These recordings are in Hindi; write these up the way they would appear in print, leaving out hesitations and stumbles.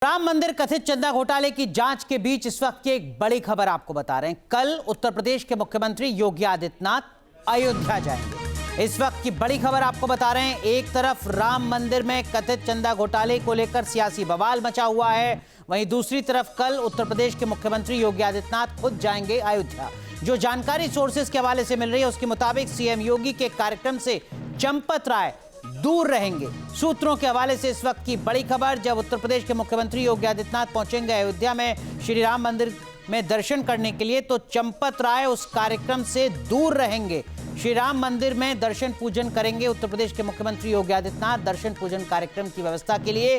राम मंदिर कथित चंदा घोटाले की जांच के बीच इस वक्त की एक बड़ी खबर आपको बता रहे हैं। कल उत्तर प्रदेश के मुख्यमंत्री योगी आदित्यनाथ अयोध्या जाएंगे। इस वक्त की बड़ी खबर आपको बता रहे हैं। एक तरफ राम मंदिर में कथित चंदा घोटाले को लेकर सियासी बवाल मचा हुआ है, वहीं दूसरी तरफ कल उत्तर प्रदेश के मुख्यमंत्री योगी आदित्यनाथ खुद जाएंगे अयोध्या। जो जानकारी सोर्सेज के हवाले से मिल रही है उसके मुताबिक सीएम योगी के कार्यक्रम से चंपत राय दूर रहेंगे। सूत्रों के हवाले से इस वक्त की बड़ी खबर, जब उत्तर प्रदेश के मुख्यमंत्री योगी आदित्यनाथ पहुंचेंगे अयोध्या में श्री राम मंदिर में दर्शन करने के लिए, तो चंपत राय उस कार्यक्रम से दूर रहेंगे। श्री राम मंदिर में दर्शन पूजन करेंगे उत्तर प्रदेश के मुख्यमंत्री योगी आदित्यनाथ। दर्शन पूजन कार्यक्रम की व्यवस्था के लिए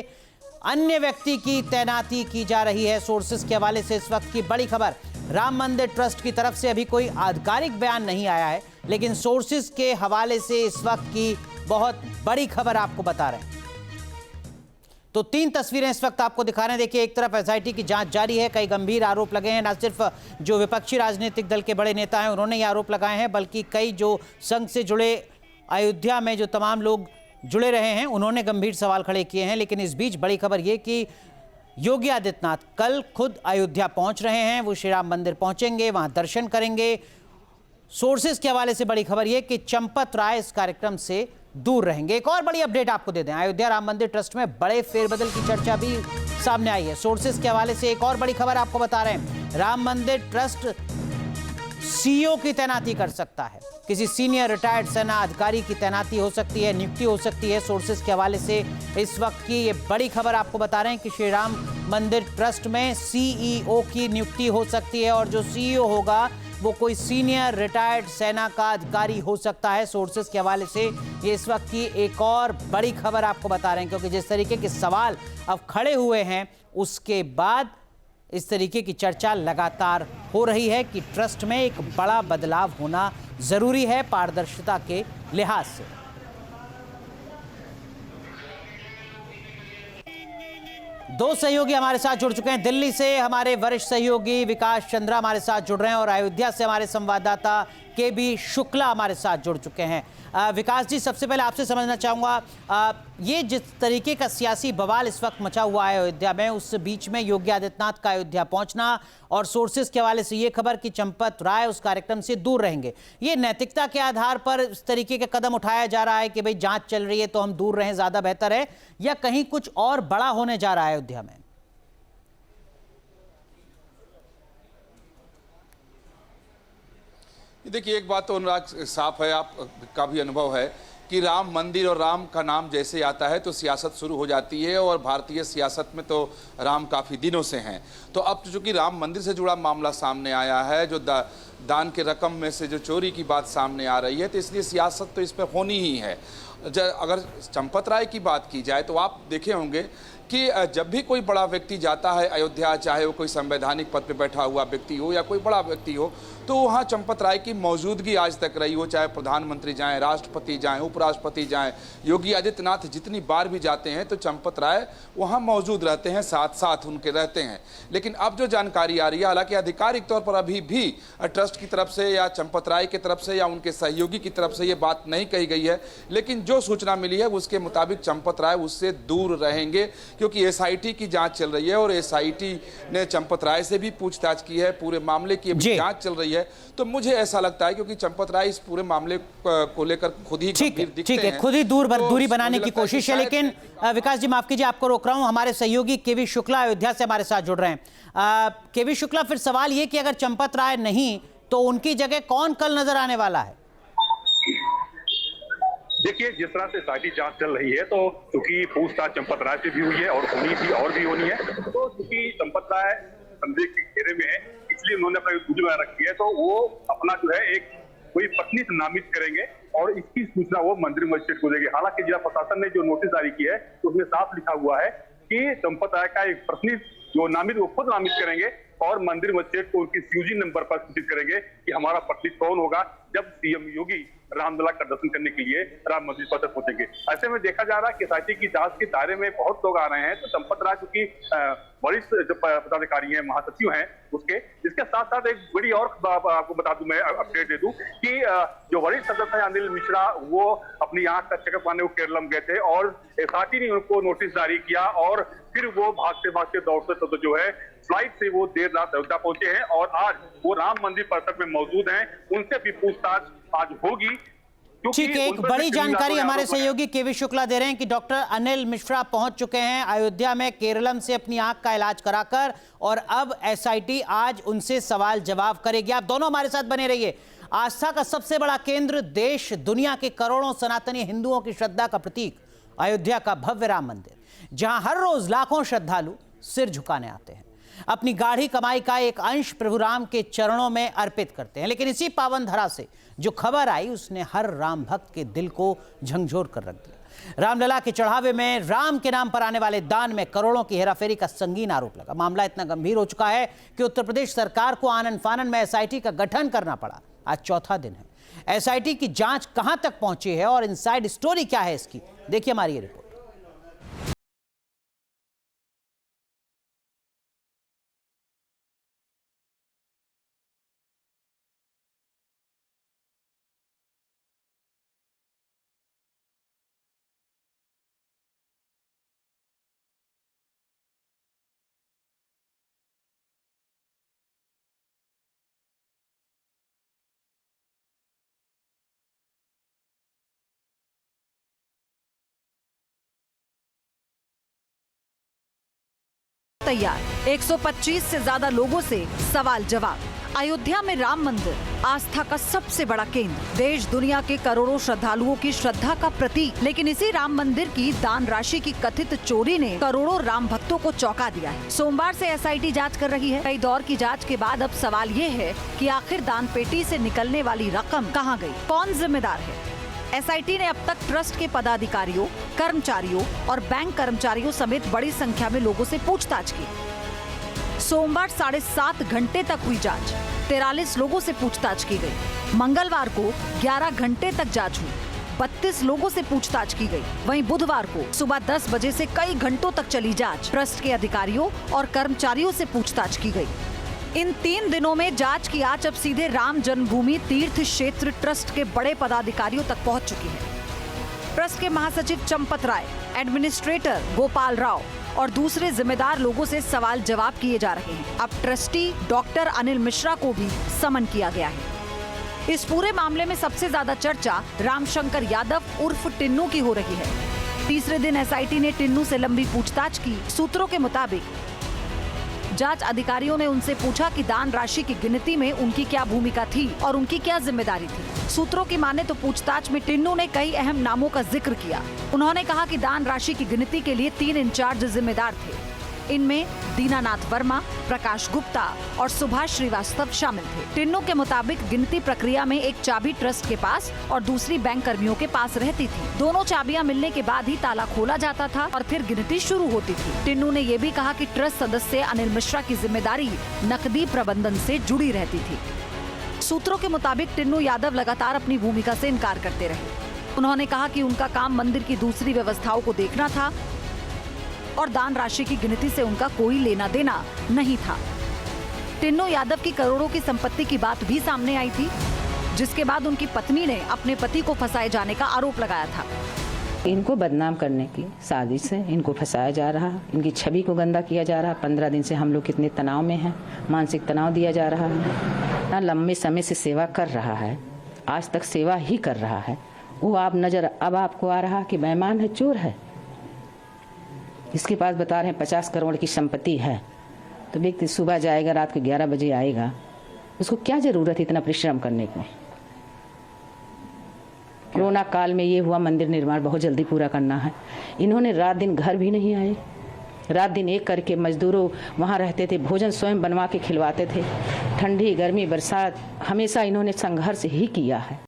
अन्य व्यक्ति की तैनाती की जा रही है। सोर्सेस के हवाले से इस वक्त की बड़ी खबर। राम मंदिर ट्रस्ट की तरफ से अभी कोई आधिकारिक बयान नहीं आया है, लेकिन सोर्सेस के हवाले से इस वक्त की बहुत बड़ी खबर आपको बता रहे हैं। तो तीन तस्वीरें इस वक्त आपको दिखा रहे हैं। देखिए, एक तरफ एसआईटी की जांच जारी है, कई गंभीर आरोप लगे हैं। न सिर्फ जो विपक्षी राजनीतिक दल के बड़े नेता हैं उन्होंने ये आरोप लगाए हैं, बल्कि कई जो संघ से जुड़े, अयोध्या में जो तमाम लोग जुड़े रहे हैं उन्होंने गंभीर सवाल खड़े किए हैं। लेकिन इस बीच बड़ी खबर यह कि योगी आदित्यनाथ कल खुद अयोध्या पहुंच रहे हैं। वो श्री राम मंदिर पहुंचेंगे, वहां दर्शन करेंगे। सोर्सेस के हवाले से बड़ी खबर यह कि चंपत राय इस कार्यक्रम से दूर रहेंगे। एक और बड़ी अपडेट आपको दे दें, अयोध्या राम मंदिर ट्रस्ट में बड़े फेरबदल की चर्चा भी सामने आई है। सोर्सेस के हवाले से एक और बड़ी खबर आपको बता रहे हैं। राम मंदिर ट्रस्ट सीईओ की तैनाती कर सकता है, किसी सीनियर रिटायर्ड सेना अधिकारी की तैनाती हो सकती है, नियुक्ति हो सकती है। सोर्सेस के हवाले से इस वक्त की ये बड़ी खबर आपको बता रहे हैं कि श्री राम मंदिर ट्रस्ट में सीईओ की नियुक्ति हो सकती है, और जो सीईओ होगा वो कोई सीनियर रिटायर्ड सेना का अधिकारी हो सकता है। सोर्सेस के हवाले से ये इस वक्त की एक और बड़ी खबर आपको बता रहे हैं, क्योंकि जिस तरीके के सवाल अब खड़े हुए हैं उसके बाद इस तरीके की चर्चा लगातार हो रही है कि ट्रस्ट में एक बड़ा बदलाव होना जरूरी है पारदर्शिता के लिहाज से। दो सहयोगी हमारे साथ जुड़ चुके हैं। दिल्ली से हमारे वरिष्ठ सहयोगी विकास चंद्रा हमारे साथ जुड़ रहे हैं, और अयोध्या से हमारे संवाददाता केबी शुक्ला हमारे साथ जुड़ चुके हैं। विकास जी, सबसे पहले आपसे समझना चाहूँगा, ये जिस तरीके का सियासी बवाल इस वक्त मचा हुआ है अयोध्या में, उस बीच में योगी आदित्यनाथ का अयोध्या पहुंचना, और सोर्सेस के हवाले से ये खबर कि चंपत राय उस कार्यक्रम से दूर रहेंगे, ये नैतिकता के आधार पर इस तरीके के कदम उठाया जा रहा है कि भाई जांच चल रही है तो हम दूर रहें, ज़्यादा बेहतर है, या कहीं कुछ और बड़ा होने जा रहा है अयोध्या में? देखिए, एक बात तो अनुराग साफ है, आपका भी अनुभव है कि राम मंदिर और राम का नाम जैसे आता है तो सियासत शुरू हो जाती है, और भारतीय सियासत में तो राम काफ़ी दिनों से हैं। तो अब चूंकि राम मंदिर से जुड़ा मामला सामने आया है, जो दान के रकम में से जो चोरी की बात सामने आ रही है, तो इसलिए सियासत तो इस पर होनी ही है। अगर चंपत राय की बात की जाए तो आप देखे होंगे कि जब भी कोई बड़ा व्यक्ति जाता है अयोध्या, चाहे वो कोई संवैधानिक पद पर बैठा हुआ व्यक्ति हो या कोई बड़ा व्यक्ति हो, तो वहाँ चंपत राय की मौजूदगी आज तक रही हो। चाहे प्रधानमंत्री जाएं, राष्ट्रपति जाएं, उपराष्ट्रपति जाएं, योगी आदित्यनाथ जितनी बार भी जाते हैं तो चंपत राय वहाँ मौजूद रहते हैं, साथ साथ उनके रहते हैं। लेकिन अब जो जानकारी आ रही है, हालांकि आधिकारिक तौर पर अभी भी ट्रस्ट की तरफ से या चंपत राय की तरफ से या उनके सहयोगी की तरफ से ये बात नहीं कही गई है, लेकिन जो सूचना मिली है उसके मुताबिक चंपत राय उससे दूर रहेंगे, क्योंकि एसआईटी की जांच चल रही है और एसआईटी ने चंपत राय से भी पूछताछ की है, पूरे मामले की जांच चल रही है। तो मुझे ऐसा लगता है क्योंकि चंपत राय इस पूरे मामले को लेकर खुद ही गंभीर दिखते हैं, खुद ही दूरी बनाने की कोशिश है। लेकिन विकास जी, माफ कीजिए, आपको रोक रहा हूं, हमारे सहयोगी केवी शुक्ला अयोध्या से हमारे साथ जुड़ रहे हैं। केवी शुक्ला, फिर सवाल ये कि अगर चंपत राय नहीं तो उनकी जगह कौन कल नजर आने वाला है? देखिए, जिस तरह से सारी जांच चल रही है, तो चूंकि पूछताछ चंपत राय से भी हुई है और होनी है, तो चूंकि चंपत राय संदेह के घेरे में है, इसलिए उन्होंने अपनी दूरी बना रखी है, तो वो अपना जो है एक कोई पत्नी से नामित करेंगे और इसकी सूचना वो मंदिर मजिस्ट्रेट को देंगे। हालांकि जिला प्रशासन ने जो नोटिस जारी की है तो उसमें साफ लिखा हुआ है कि चंपत राय का एक पत्नी जो नामित, वो खुद नामित करेंगे और मंदिर मजिस्ट्रेट को उनकी सीयूजी नंबर पर सूचित करेंगे कि हमारा पत्नी कौन होगा, जब सीएम योगी रामलला का दर्शन करने के लिए राम मंदिर पर पहुंचेंगे। ऐसे में देखा जा रहा है कि एसआईटी की जांच के दायरे में बहुत लोग आ रहे हैं, तो चंपत राय चूंकि वरिष्ठ जो पदाधिकारी हैं, महासचिव हैं उसके, इसके साथ साथ एक बड़ी और आपको बता दूं, मैं अपडेट दे दूं कि जो वरिष्ठ सदस्य हैं अनिल मिश्रा, वो अपनी आंख का चेकअप करने को केरलम गए थे और एसआईटी ने उनको नोटिस जारी किया और फिर वो भागते भागते दौड़ते तो जो है फ्लाइट से वो देर रात अयोध्या पहुंचे हैं और आज वो राम मंदिर परिसर में मौजूद हैं। उनसे भी पूछताछ आज होगी। ठीक है, एक बड़ी जानकारी हमारे सहयोगी केवी शुक्ला दे रहे हैं कि डॉक्टर अनिल मिश्रा पहुंच चुके हैं अयोध्या में केरलम से अपनी आंख का इलाज कराकर, और अब एसआईटी आज उनसे सवाल जवाब करेगी। आप दोनों हमारे साथ बने रहिए। आस्था का सबसे बड़ा केंद्र, देश दुनिया के करोड़ों सनातनी हिंदुओं की श्रद्धा का प्रतीक अयोध्या का भव्य राम मंदिर, जहां हर रोज लाखों श्रद्धालु सिर झुकाने आते हैं, अपनी गाढ़ी कमाई का एक अंश प्रभु राम के चरणों में अर्पित करते हैं। लेकिन इसी पावन धरा से जो खबर आई उसने हर राम भक्त के दिल को झंझोर कर रख दिया। रामलला के चढ़ावे में राम के नाम पर आने वाले दान में करोड़ों की हेराफेरी का संगीन आरोप लगा। मामला इतना गंभीर हो चुका है कि उत्तर प्रदेश सरकार को आनन फानन में एसआईटी का गठन करना पड़ा। आज चौथा दिन है। एसआईटी की जांच कहां तक पहुंची है और इनसाइड स्टोरी क्या है इसकी, देखिए हमारी ये रिपोर्ट। तैयार 125 से ज्यादा लोगों से सवाल जवाब। अयोध्या में राम मंदिर आस्था का सबसे बड़ा केंद्र, देश दुनिया के करोड़ों श्रद्धालुओं की श्रद्धा का प्रतीक। लेकिन इसी राम मंदिर की दान राशि की कथित चोरी ने करोड़ों राम भक्तों को चौंका दिया है। सोमवार से एसआईटी जांच कर रही है। कई दौर की जांच के बाद अब सवाल ये है कि आखिर दान पेटी से निकलने वाली रकम कहां गई, कौन जिम्मेदार है। एसआईटी ने अब तक ट्रस्ट के पदाधिकारियों, कर्मचारियों और बैंक कर्मचारियों समेत बड़ी संख्या में लोगों से पूछताछ की। सोमवार 7.5 घंटे तक हुई जांच, 43 लोगों से पूछताछ की गई। मंगलवार को 11 घंटे तक जांच हुई, 32 लोगों से पूछताछ की गई। वहीं बुधवार को सुबह 10 बजे से कई घंटों तक चली जांच, ट्रस्ट के अधिकारियों और कर्मचारियों से पूछताछ की गई। इन 3 दिनों में जांच की आंच अब सीधे राम जन्मभूमि तीर्थ क्षेत्र ट्रस्ट के बड़े पदाधिकारियों तक पहुंच चुकी है। ट्रस्ट के महासचिव चंपत राय, एडमिनिस्ट्रेटर गोपाल राव और दूसरे जिम्मेदार लोगों से सवाल जवाब किए जा रहे हैं। अब ट्रस्टी डॉक्टर अनिल मिश्रा को भी समन किया गया है। इस पूरे मामले में सबसे ज्यादा चर्चा रामशंकर यादव उर्फ टिन्नू की हो रही है। तीसरे दिन एसआईटी ने टिन्नू से लंबी पूछताछ की। सूत्रों के मुताबिक जांच अधिकारियों ने उनसे पूछा कि दान राशि की गिनती में उनकी क्या भूमिका थी और उनकी क्या जिम्मेदारी थी। सूत्रों की माने तो पूछताछ में टिन्नू ने कई अहम नामों का जिक्र किया। उन्होंने कहा कि दान राशि की गिनती के लिए 3 इंचार्ज जिम्मेदार थे। इनमें दीनानाथ वर्मा, प्रकाश गुप्ता और सुभाष श्रीवास्तव शामिल थे। टिन्नू के मुताबिक गिनती प्रक्रिया में एक चाबी ट्रस्ट के पास और दूसरी बैंक कर्मियों के पास रहती थी। दोनों चाबियां मिलने के बाद ही ताला खोला जाता था और फिर गिनती शुरू होती थी। टिन्नू ने ये भी कहा कि ट्रस्ट सदस्य अनिल मिश्रा की जिम्मेदारी नकदी प्रबंधन से जुड़ी रहती थी। सूत्रों के मुताबिक टिन्नू यादव लगातार अपनी भूमिका से इनकार करते रहे। उन्होंने कहा कि उनका काम मंदिर की दूसरी व्यवस्थाओं को देखना था और दान राशि की गिनती से उनका कोई लेना देना नहीं था। टिन्नू यादव की करोड़ों की संपत्ति की बात भी सामने आई थी, जिसके बाद उनकी पत्नी ने अपने पति को फंसाए जाने का आरोप लगाया था। इनको बदनाम करने की साजिश है, इनको फंसाया जा रहा है, इनकी छवि को गंदा किया जा रहा है। 15 दिन से हम लोग कितने तनाव में हैं, मानसिक तनाव दिया जा रहा है। ना लंबे समय से सेवा कर रहा है, आज तक सेवा ही कर रहा है। वो आप नजर अब आपको आ रहा कि बेईमान है, चोर है। इसके पास बता रहे हैं 50 करोड़ की संपत्ति है, तो व्यक्ति सुबह जाएगा, रात को 11 बजे आएगा, उसको क्या जरूरत है इतना परिश्रम करने की। कोरोना काल में ये हुआ, मंदिर निर्माण बहुत जल्दी पूरा करना है। इन्होंने रात दिन घर भी नहीं आए, रात दिन एक करके मजदूरों वहाँ रहते थे, भोजन स्वयं बनवा के खिलवाते थे। ठंडी गर्मी बरसात हमेशा इन्होंने संघर्ष ही किया है।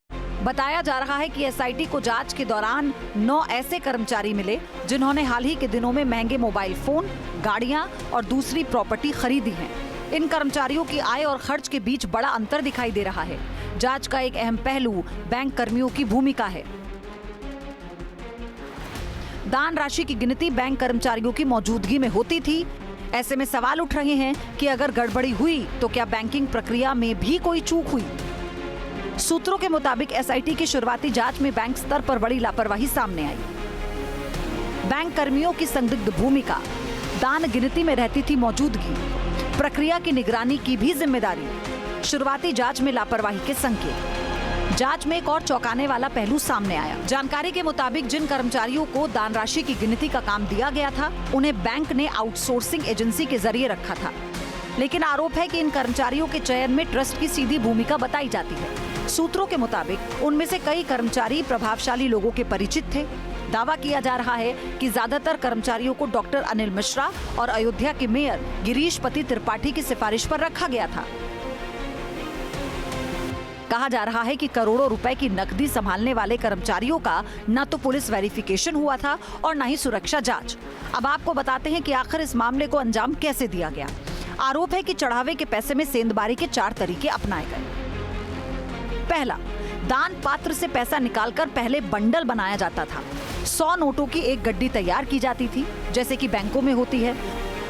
बताया जा रहा है कि एसआईटी को जांच के दौरान 9 ऐसे कर्मचारी मिले जिन्होंने हाल ही के दिनों में महंगे मोबाइल फोन, गाड़ियां और दूसरी प्रॉपर्टी खरीदी है। इन कर्मचारियों की आय और खर्च के बीच बड़ा अंतर दिखाई दे रहा है। जांच का एक अहम पहलू बैंक कर्मियों की भूमिका है। दान राशि की गिनती बैंक कर्मचारियों की मौजूदगी में होती थी। ऐसे में सवाल उठ रहे हैं कि अगर गड़बड़ी हुई तो क्या बैंकिंग प्रक्रिया में भी कोई चूक हुई। सूत्रों के मुताबिक एसआईटी की शुरुआती जांच में बैंक स्तर पर बड़ी लापरवाही सामने आई। बैंक कर्मियों की संदिग्ध भूमिका, दान गिनती में रहती थी मौजूदगी, प्रक्रिया की निगरानी की भी जिम्मेदारी, शुरुआती जांच में लापरवाही के संकेत। जांच में एक और चौंकाने वाला पहलू सामने आया। जानकारी के मुताबिक जिन कर्मचारियों को दान राशि की गिनती का काम दिया गया था, उन्हें बैंक ने आउटसोर्सिंग एजेंसी के जरिए रखा था। लेकिन आरोप है कि इन कर्मचारियों के चयन में ट्रस्ट की सीधी भूमिका बताई जाती है। सूत्रों के मुताबिक उनमें से कई कर्मचारी प्रभावशाली लोगों के परिचित थे। दावा किया जा रहा है कि ज्यादातर कर्मचारियों को डॉक्टर अनिल मिश्रा और अयोध्या के मेयर गिरीशपति त्रिपाठी की सिफारिश पर रखा गया था। कहा जा रहा है कि करोड़ों रुपए की नकदी संभालने वाले कर्मचारियों का न तो पुलिस वेरिफिकेशन हुआ था और न ही सुरक्षा जांच। अब आपको बताते हैं कि आखिर इस मामले को अंजाम कैसे दिया गया। आरोप है कि चढ़ावे के पैसे में सेंधबारी के 4 तरीके अपनाए गए। पहला, दान पात्र से पैसा निकालकर पहले बंडल बनाया जाता था। 100 नोटों की एक गड्डी तैयार की जाती थी, जैसे कि बैंकों में होती है।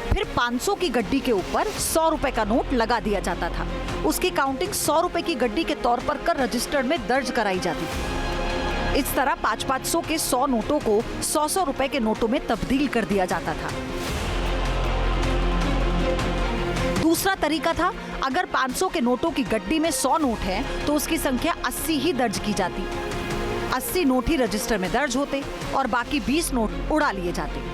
फिर 500 की गड्डी के ऊपर 100 रुपए का नोट लगा दिया जाता था। उसकी काउंटिंग 100 रुपए की गड्डी के तौर पर कर रजिस्टर में दर्ज कराई जाती थी। इस तरह 500 के 100 नोटों को 100 रुपए के नोटों में तब्दील कर दिया जाता था। दूसरा तरीका था, अगर 500 के नोटों की गड्डी में 100 नोट हैं, तो उसकी संख्या 80 ही दर्ज की जाती। 80 नोट ही रजिस्टर में दर्ज होते और बाकी 20 नोट उड़ा लिए जाते।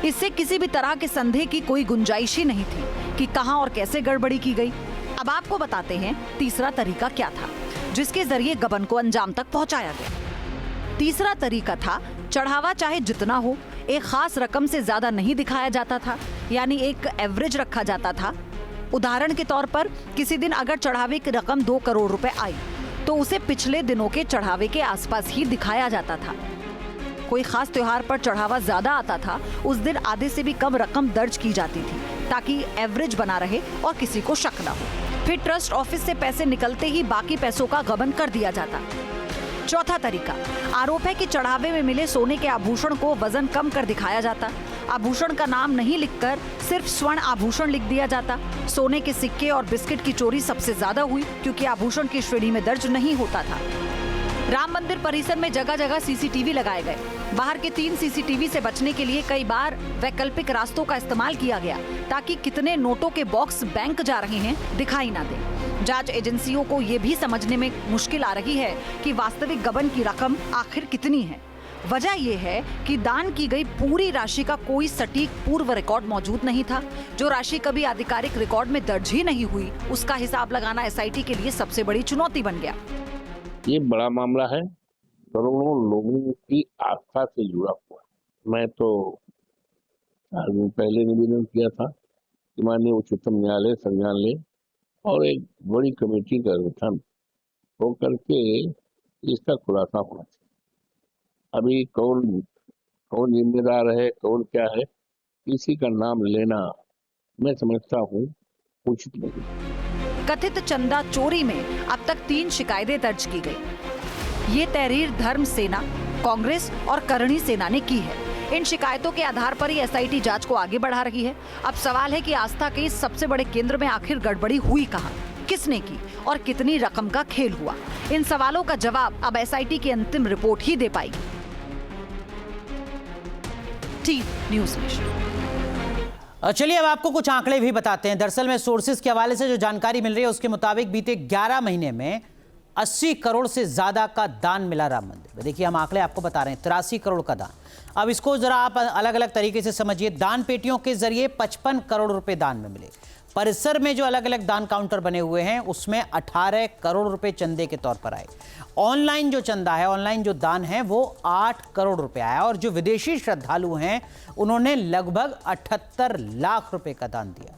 इससे किसी भी तरह के संदेह की कोई गुंजाइश ही नहीं थी कि कहां और कैसे गड़बड़ी की गई। अब आपको बताते हैं तीसरा तरीका क्या था, जिसके जरिए गबन को अंजाम तक पहुंचाया गया। तीसरा तरीका था, चढ़ावा चाहे जितना हो, एक खास रकम से ज्यादा नहीं दिखाया जाता था, यानी एक एवरेज रखा जाता था। उदाहरण के तौर पर किसी दिन अगर चढ़ावे की रकम 2 करोड़ रुपए आई, तो उसे पिछले दिनों के चढ़ावे के आसपास ही दिखाया जाता था। कोई खास त्योहार पर चढ़ावा ज्यादा आता था, उस दिन आधे से भी कम रकम दर्ज की जाती थी, ताकि एवरेज बना रहे और किसी को शक न हो। फिर ट्रस्ट ऑफिस से पैसे निकलते ही बाकी पैसों का गबन कर दिया जाता। चौथा तरीका, आरोप है कि चढ़ावे में मिले सोने के आभूषण को वजन कम कर दिखाया जाता। आभूषण का नाम नहीं लिखकर सिर्फ स्वर्ण आभूषण लिख दिया जाता। सोने के सिक्के और बिस्किट की चोरी सबसे ज्यादा हुई, क्योंकि आभूषण की श्रेणी में दर्ज नहीं होता था। राम मंदिर परिसर में जगह जगह सीसीटीवी लगाए गए। बाहर के 3 सीसीटीवी से बचने के लिए कई बार वैकल्पिक रास्तों का इस्तेमाल किया गया, ताकि कितने नोटों के बॉक्स बैंक जा रहे हैं दिखाई ना दे। जांच एजेंसियों को ये भी समझने में मुश्किल आ रही है कि वास्तविक गबन की रकम आखिर कितनी है। वजह यह है कि दान की गई पूरी राशि का कोई सटीक पूर्व रिकॉर्ड मौजूद नहीं था। जो राशि कभी आधिकारिक रिकॉर्ड में दर्ज ही नहीं हुई, उसका हिसाब लगाना एसआईटी के लिए सबसे बड़ी चुनौती बन गया। ये बड़ा मामला है, करोड़ों लोगों की आस्था से जुड़ा हुआ। मैं तो 4 दिन पहले निवेदन किया था कि माननीय उच्चतम न्यायालय संज्ञान ले और एक बड़ी कमेटी का गठन हो करके इसका खुलासा होना चाहिए। अभी कौन जिम्मेदार है, कौन क्या है, किसी का नाम लेना मैं समझता हूँ उचित नहीं। कथित चंदा चोरी में अब तक 3 शिकायतें दर्ज की गई। ये तहरीर धर्म सेना, कांग्रेस और करणी सेना ने की है। इन शिकायतों के आधार पर ही एसआईटी जांच को आगे बढ़ा रही है। अब सवाल है कि आस्था के इस सबसे बड़े केंद्र में आखिर गड़बड़ी हुई कहां, किसने की और कितनी रकम का खेल हुआ। इन सवालों का जवाब अब एसआईटी की अंतिम रिपोर्ट ही दे पाएगी। TV news nation. चलिए अब आपको कुछ आंकड़े भी बताते हैं। दरअसल में सोर्सेज के हवाले से जो जानकारी मिल रही है उसके मुताबिक बीते 11 महीने में 80 करोड़ से ज्यादा का दान मिला राम मंदिर में। देखिए हम आंकड़े आपको बता रहे हैं, 83 करोड़ का दान। अब इसको जरा आप अलग अलग तरीके से समझिए। दान पेटियों के जरिए 55 करोड़ रुपए दान में मिले। परिसर में जो अलग अलग दान काउंटर बने हुए हैं उसमें 18 करोड़ रुपए चंदे के तौर पर आए। ऑनलाइन जो चंदा है, ऑनलाइन जो दान है वो 8 करोड़ रुपए आया। और जो विदेशी श्रद्धालु हैं उन्होंने लगभग 78 लाख रुपए का दान दिया।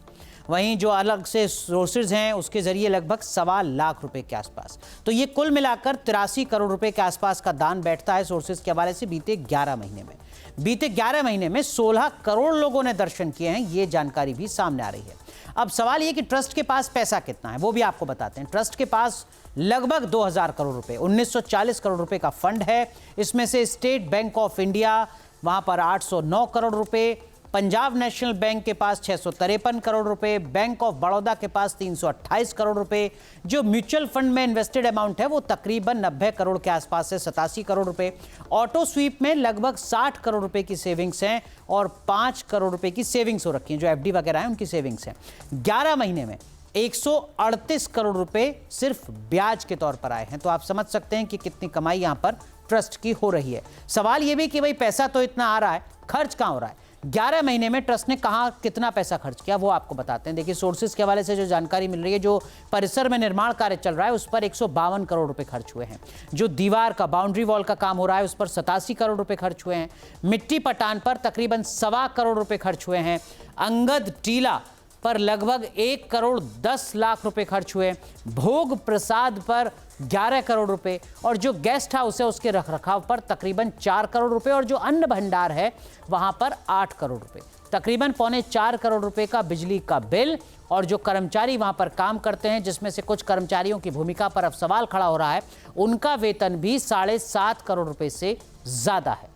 वहीं जो अलग से सोर्सेज हैं उसके जरिए लगभग 1.25 लाख रुपए के आसपास। तो ये कुल मिलाकर 83 करोड़ रुपए के आसपास का दान बैठता है सोर्सेज के हवाले से बीते 11 महीने में। बीते 11 महीने में 16 करोड़ लोगों ने दर्शन किए हैं, ये जानकारी भी सामने आ रही है। अब सवाल ये कि ट्रस्ट के पास पैसा कितना है वो भी आपको बताते हैं। ट्रस्ट के पास लगभग 2000 करोड़ रुपए, 1940 करोड़ रुपए का फंड है। इसमें से स्टेट बैंक ऑफ इंडिया, वहां पर 809 करोड़ रुपए, पंजाब नेशनल बैंक के पास 653 करोड़ रुपए, बैंक ऑफ बड़ौदा के पास 328 करोड़ रुपए, जो म्यूचुअल फंड में इन्वेस्टेड अमाउंट है वो तकरीबन 90 करोड़ के आसपास है, 87 करोड़ रुपए। ऑटो स्वीप में लगभग 60 करोड़ रुपए की सेविंग्स हैं और 5 करोड़ रुपए की सेविंग्स हो रखी हैं, जो एफडी वगैरह है उनकी सेविंग्स हैं। 11 महीने में 138 करोड़ रुपए सिर्फ ब्याज के तौर पर आए हैं। तो आप समझ सकते हैं कि कितनी कमाई यहां पर ट्रस्ट की हो रही है। सवाल यह भी कि भाई पैसा तो इतना आ रहा है, खर्च कहां हो रहा है? 11 महीने में ट्रस्ट ने कहां कितना पैसा खर्च किया वो आपको बताते हैं। देखिए, सोर्सेज के हवाले से जो जानकारी मिल रही है, जो परिसर में निर्माण कार्य चल रहा है उस पर 152 करोड़ रुपए खर्च हुए हैं। जो दीवार का बाउंड्री वॉल का काम हो रहा है उस पर 87 करोड़ रुपए खर्च हुए हैं। मिट्टी पटान पर तकरीबन 1.25 करोड़ रुपए खर्च हुए हैं। अंगद टीला पर लगभग 1 करोड़ 10 लाख रुपए खर्च हुए। भोग प्रसाद पर 11 करोड़ रुपए और जो गेस्ट हाउस है उसके रखरखाव पर तकरीबन 4 करोड़ रुपए और जो अन्न भंडार है वहां पर 8 करोड़ रुपए, तकरीबन 3.25 करोड़ रुपए का बिजली का बिल। और जो कर्मचारी वहां पर काम करते हैं, जिसमें से कुछ कर्मचारियों की भूमिका पर अब सवाल खड़ा हो रहा है, उनका वेतन भी 7.5 करोड़ रुपए से ज्यादा है।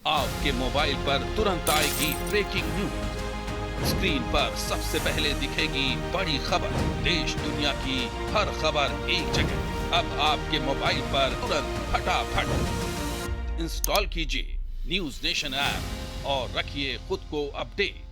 आपके मोबाइल पर तुरंत आएगी ब्रेकिंग न्यूज, स्क्रीन पर सबसे पहले दिखेगी बड़ी खबर, देश दुनिया की हर खबर एक जगह। अब आपके मोबाइल पर तुरंत फटाफट इंस्टॉल कीजिए न्यूज़ नेशन ऐप और रखिए खुद को अपडेट।